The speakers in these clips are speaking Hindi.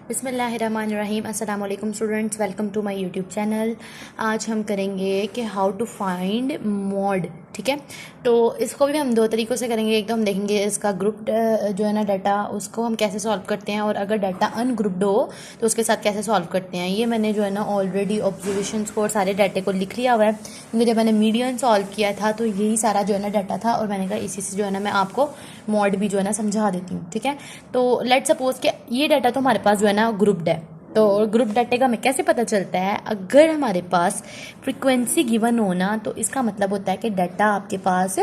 बिस्मिल्लाहिर्रहमानिर्रहीम। अस्सलाम वालेकुम students, welcome to my YouTube channel. आज हम करेंगे कि हाउ टू फाइंड मॉड। ठीक है, तो इसको भी हम दो तरीक़ों से करेंगे। एक तो हम देखेंगे इसका ग्रुप जो है ना डाटा, उसको हम कैसे सॉल्व करते हैं, और अगर डाटा अनग्रुप्ड हो तो उसके साथ कैसे सॉल्व करते हैं। ये मैंने जो है ना ऑलरेडी ऑब्जर्वेशंस को और सारे डाटे को लिख लिया हुआ है, क्योंकि जब मैंने मीडियन सॉल्व किया था तो यही सारा जो है ना डाटा था, और मैंने कहा इसी से जो है ना मैं आपको मॉड भी जो है ना समझा देती हूँ। ठीक है, तो लेट सपोज कि ये डाटा तो हमारे पास जो है ना ग्रुप्ड है। तो ग्रुप डाटे का हमें कैसे पता चलता है? अगर हमारे पास फ्रीक्वेंसी गिवन हो ना, तो इसका मतलब होता है कि डाटा आपके पास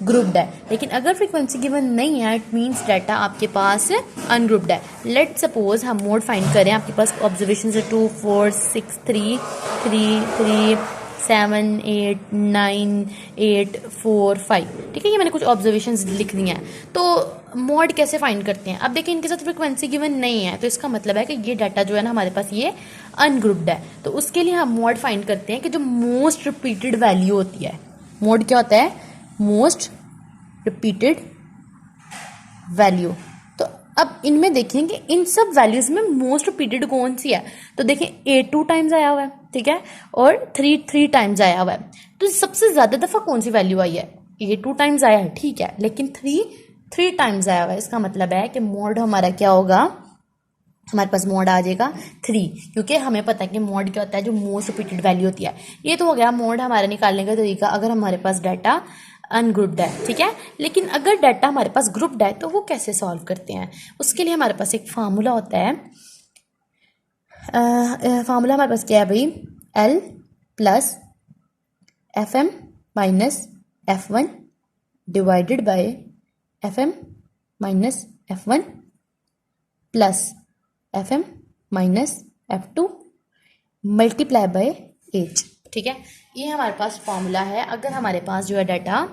ग्रुप्ड है। लेकिन अगर फ्रीक्वेंसी गिवन नहीं है, इट मीन्स डाटा आपके पास अनग्रुप्ड है। लेट सपोज हम मोड फाइंड करें। आपके पास ऑब्जर्वेशन है 2 4 6 3 3 3 7 8 9 8 4 5। ठीक है, ये मैंने कुछ ऑब्जर्वेशंस लिख दी हैं। तो मॉड कैसे फाइंड करते हैं? अब देखिए, इनके साथ फ्रीक्वेंसी गिवन नहीं है, तो इसका मतलब है कि ये डाटा जो है ना हमारे पास ये अनग्रुप्ड है। तो उसके लिए हम मॉड फाइंड करते हैं कि जो मोस्ट रिपीटेड वैल्यू होती है। मॉड क्या होता है? Most repeated value. तो अब इनमें देखें कि इन सब वैल्यूज में मोस्ट रिपीटेड कौन सी है। तो देखें, 8 2 टाइम्स आया हुआ है, ठीक है, और 3 3 टाइम्स आया हुआ है। तो सबसे ज्यादा दफा कौन सी वैल्यू आई है? 8 2 टाइम्स आया है, ठीक है, लेकिन 3 टाइम्स आया हुआ है। इसका मतलब है कि मोड हमारा क्या होगा? हमारे पास मोड आ जाएगा 3, क्योंकि हमें पता है कि मोड क्या होता है, जो मोस्ट रिपीटेड वैल्यू होती है। ये तो हो गया मोड हमारा निकालने का तरीका, अगर हमारे पास डाटा अनग्रुप्ड है। ठीक है, लेकिन अगर डाटा हमारे पास ग्रुप्ड है तो वो कैसे सॉल्व करते हैं? उसके लिए हमारे पास एक फार्मूला होता है। फार्मूला हमारे पास क्या है भाई? L plus FM minus F1 divided by FM minus F1 plus FM minus F2 multiply by H। ठीक है, ये हमारे पास फॉर्मूला है अगर हमारे पास जो है डाटा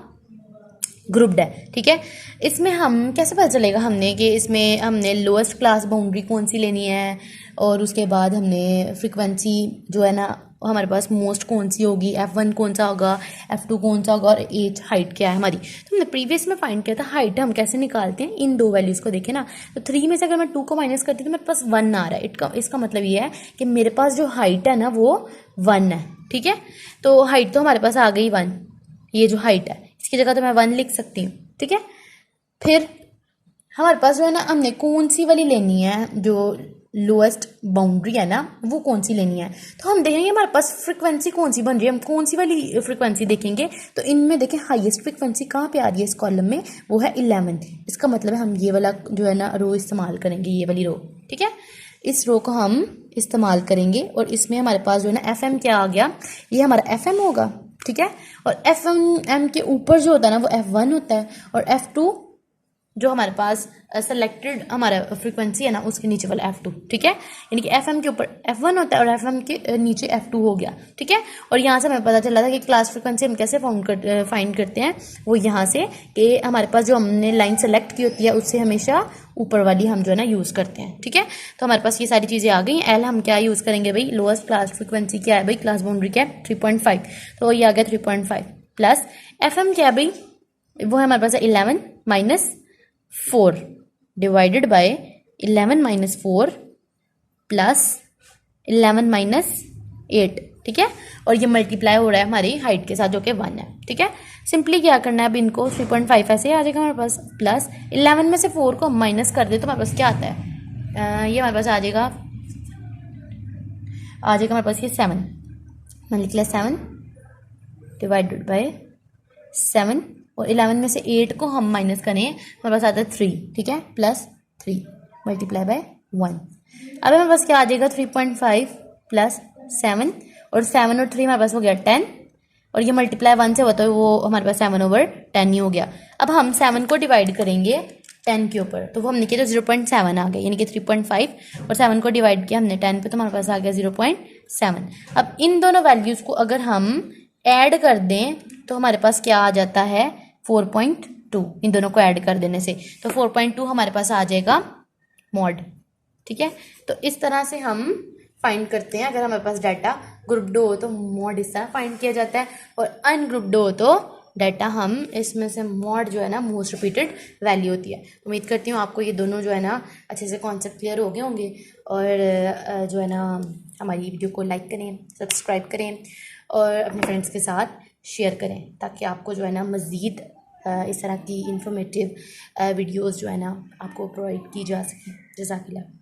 ग्रुप्ड है। ठीक है, इसमें हम कैसे पता चलेगा हमने कि इसमें हमने लोएस्ट क्लास बाउंड्री कौन सी लेनी है, और उसके बाद हमने फ्रीक्वेंसी जो है ना हमारे पास मोस्ट कौन सी होगी, F1 कौन सा होगा, F2 कौन सा होगा, और एज हाइट क्या है हमारी। तो हमने प्रीवियस में फाइंड किया था हाइट हम कैसे निकालते हैं, इन दो वैल्यूज को देखें ना। तो 3 में से अगर मैं 2 को माइनस करती हूँ तो मेरे पास 1 आ रहा है। इसका मतलब ये है कि मेरे पास जो हाइट है ना वो 1 है। ठीक है, तो हाइट तो हमारे पास आ गई 1, ये जो हाइट है इसकी जगह तो मैं 1 लिख सकती हूँ। ठीक है, फिर हमारे पास जो है ना हमने कौन सी वाली लेनी है, जो लोएस्ट बाउंड्री है ना वो कौन सी लेनी है। तो हम देखेंगे हमारे पास फ्रीक्वेंसी कौन सी बन रही है, हम कौन सी वाली फ्रीक्वेंसी देखेंगे। तो इनमें देखें हाईएस्ट फ्रीक्वेंसी कहाँ पे आ रही है इस कॉलम में, वो है 11। इसका मतलब है हम ये वाला जो है ना रो इस्तेमाल करेंगे, ये वाली रो। ठीक है, इस रो को हम इस्तेमाल करेंगे, और इसमें हमारे पास जो है ना FM क्या आ गया, ये हमारा FM होगा। ठीक है, और FM के ऊपर जो होता है ना वो F1 होता है, और F2 जो हमारे पास सेलेक्टेड हमारा फ्रीक्वेंसी है ना उसके नीचे वाला F2। ठीक है, यानी कि FM के ऊपर F1 होता है और FM के नीचे F2 हो गया। ठीक है, और यहाँ से हमें पता चला था कि क्लास फ्रीक्वेंसी हम कैसे फाइंड करते हैं, वो यहाँ से कि हमारे पास जो हमने लाइन सेलेक्ट की होती है उससे हमेशा ऊपर वाली हम जो है ना यूज़ करते हैं। ठीक है, तो हमारे पास ये सारी चीज़ें आ गई। L हम क्या यूज़ करेंगे भाई? लोएस्ट क्लास फ्रीक्वेंसी क्या है भाई? क्लास बाउंड्री क्या है? 3.5, तो ये आ गया 3.5 प्लस FM क्या है भाई? वो है हमारे पास 11 minus 4 divided by 11 minus 4 plus 11 minus 8। ठीक है, और ये मल्टीप्लाई हो रहा है हमारी हाइट के साथ जो कि 1 है। ठीक है, सिंपली क्या करना है अब इनको 3.5 ऐसे आ जाएगा हमारे पास, प्लस 11 में से 4 को हम माइनस कर दे तो हमारे पास क्या आता है? ये हमारे पास आ जाएगा हमारे पास ये 7। मैंने लिख लिया 7 डिवाइडेड बाय 7, और 11 में से 8 को हम माइनस करें हमारे पास आता है 3। ठीक है, प्लस 3 मल्टीप्लाई बाय 1। अब हमारे पास क्या आ जाएगा? 3.5 प्लस 7, और 7 और 3 हमारे पास हो गया 10, और ये मल्टीप्लाई 1 से होता है वो हमारे पास 7/10 ही हो गया। अब हम 7 को डिवाइड करेंगे 10 के ऊपर, तो वो हमने किया तो 0.7 आ गया, यानी कि 3.5 और 7 को डिवाइड किया हमने 10 पे तो हमारे पास आ गया 0.7। अब इन दोनों वैल्यूज़ को अगर हम ऐड कर दें तो हमारे पास क्या आ जाता है? 4.2। इन दोनों को ऐड कर देने से तो 4.2 हमारे पास आ जाएगा मॉड। ठीक है, तो इस तरह से हम फाइंड करते हैं। अगर हमारे पास डाटा ग्रुप्ड हो तो मॉड इस तरह फाइंड किया जाता है, और अनग्रुप्ड हो तो डाटा हम इसमें से मॉड जो है ना मोस्ट रिपीटेड वैल्यू होती है। उम्मीद करती हूँ आपको ये दोनों जो है ना अच्छे से कॉन्सेप्ट क्लियर हो गए होंगे। और जो है ना हमारी वीडियो को लाइक करें, सब्सक्राइब करें और अपने फ्रेंड्स के साथ शेयर करें, ताकि आपको जो है ना मज़ीद इस तरह की इंफॉर्मेटिव वीडियोस जो है ना आपको प्रोवाइड की जा सकें। जज़ाकिल्लाह।